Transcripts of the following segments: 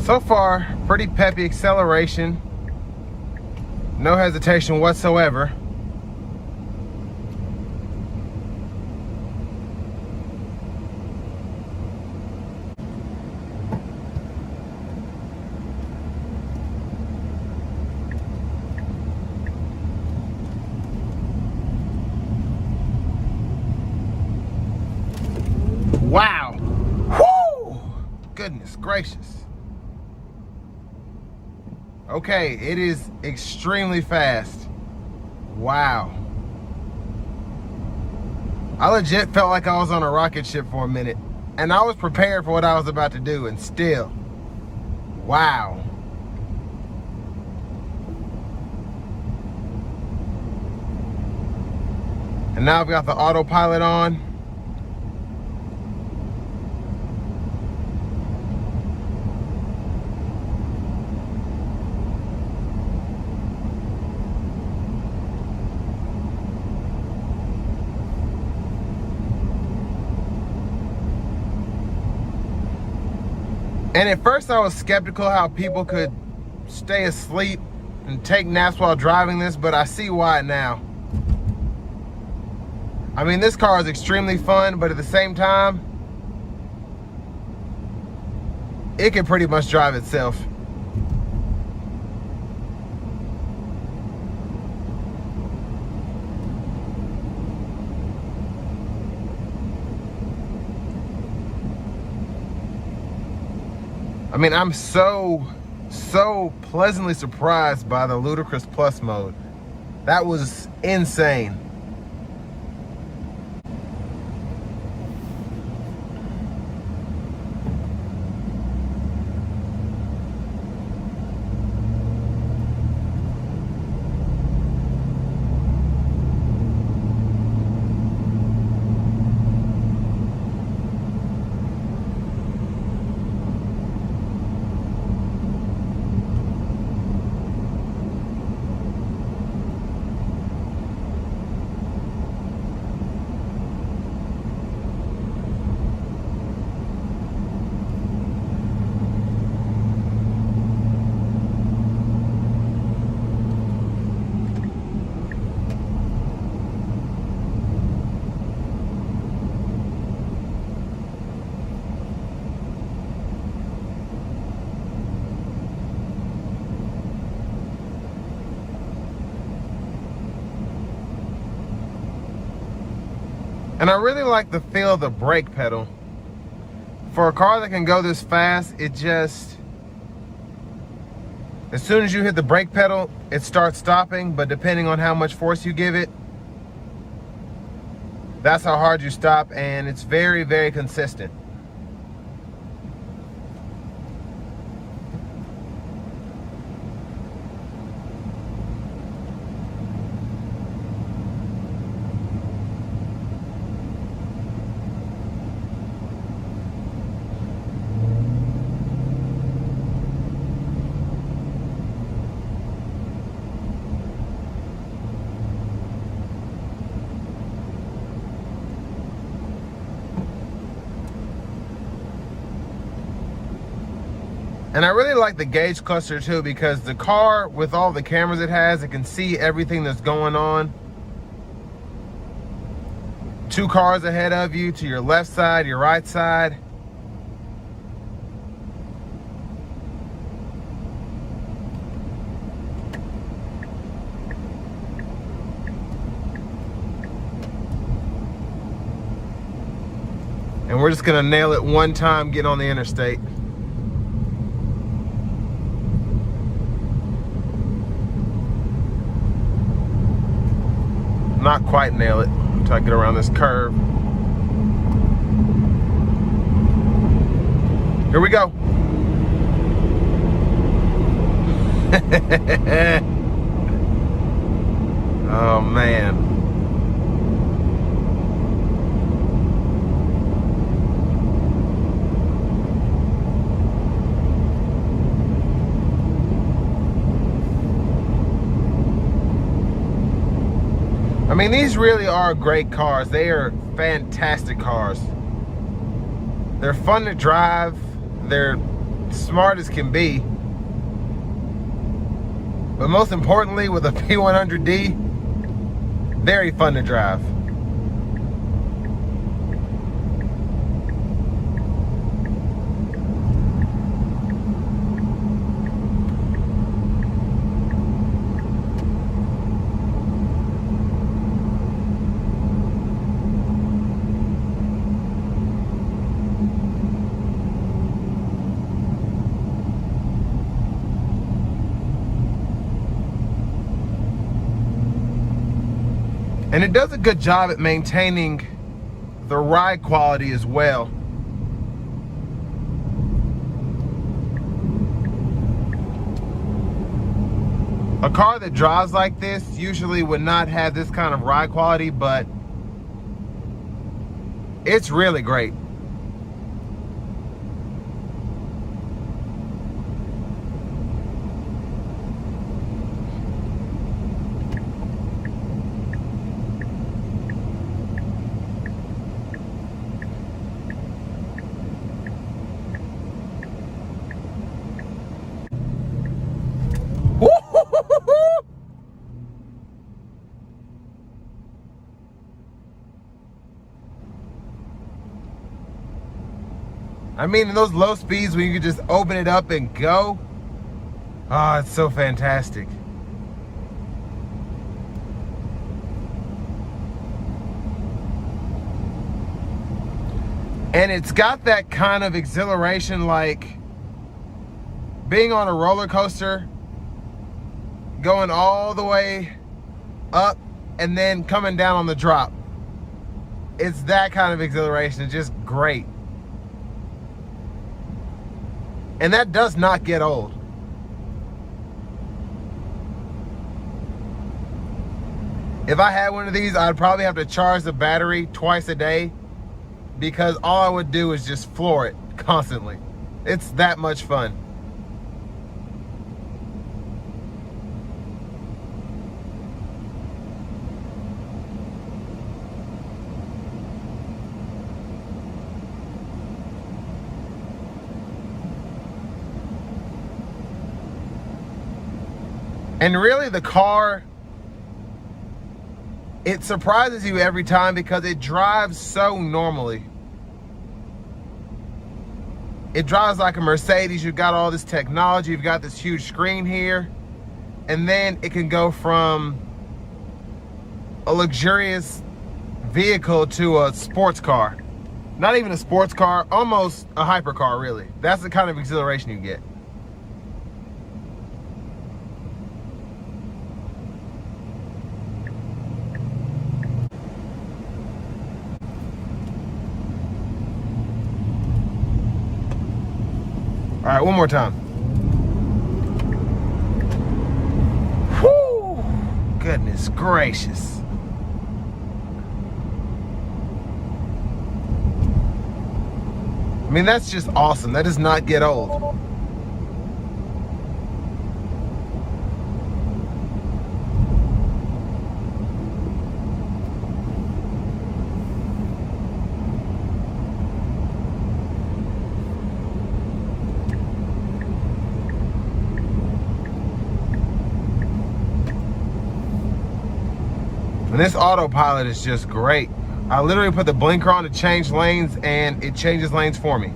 So far, pretty peppy acceleration. No hesitation whatsoever. Wow. Whoo! Goodness gracious. Okay, it is extremely fast. Wow. I legit felt like I was on a rocket ship for a minute. And I was prepared for what I was about to do, and still. Wow. And now I've got the autopilot on. And at first I was skeptical how people could stay asleep and take naps while driving this, but I see why now. I mean, this car is extremely fun, but at the same time, it can pretty much drive itself. I mean, I'm so pleasantly surprised by the Ludicrous Plus mode. That was insane. And I really like the feel of the brake pedal. For a car that can go this fast, it just, as soon as you hit the brake pedal, it starts stopping, but depending on how much force you give it, that's how hard you stop, and it's very, very consistent. And I really like the gauge cluster too, because the car, with all the cameras it has, it can see everything that's going on. 2 cars ahead of you, to your left side, your right side. And we're just gonna nail it one time getting on the interstate. Not quite nail it until I get around this curve. Here we go. Oh man. I mean, these really are great cars. They are fantastic cars. They're fun to drive. They're smart as can be. But most importantly, with a P100D, very fun to drive. And it does a good job at maintaining the ride quality as well. A car that drives like this usually would not have this kind of ride quality, but it's really great. I mean, in those low speeds when you can just open it up and go, oh, it's so fantastic. And it's got that kind of exhilaration like being on a roller coaster, going all the way up and then coming down on the drop. It's that kind of exhilaration. It's just great. And that does not get old. If I had one of these, I'd probably have to charge the battery twice a day, because all I would do is just floor it constantly. It's that much fun. And really, the car, it surprises you every time because it drives so normally. It drives like a Mercedes. You've got all this technology. You've got this huge screen here. And then it can go from a luxurious vehicle to a sports car. Not even a sports car, almost a hypercar, really. That's the kind of exhilaration you get. All right, one more time. Whoo! Goodness gracious. I mean, that's just awesome. That does not get old. And this autopilot is just great. I literally put the blinker on to change lanes and it changes lanes for me.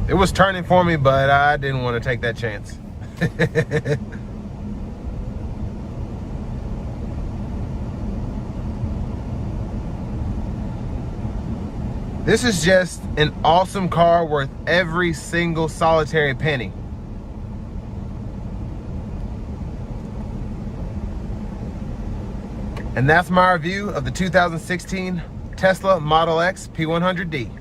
It was turning for me, but I didn't want to take that chance. This is just an awesome car worth every single solitary penny. And that's my review of the 2016 Tesla Model X P100D.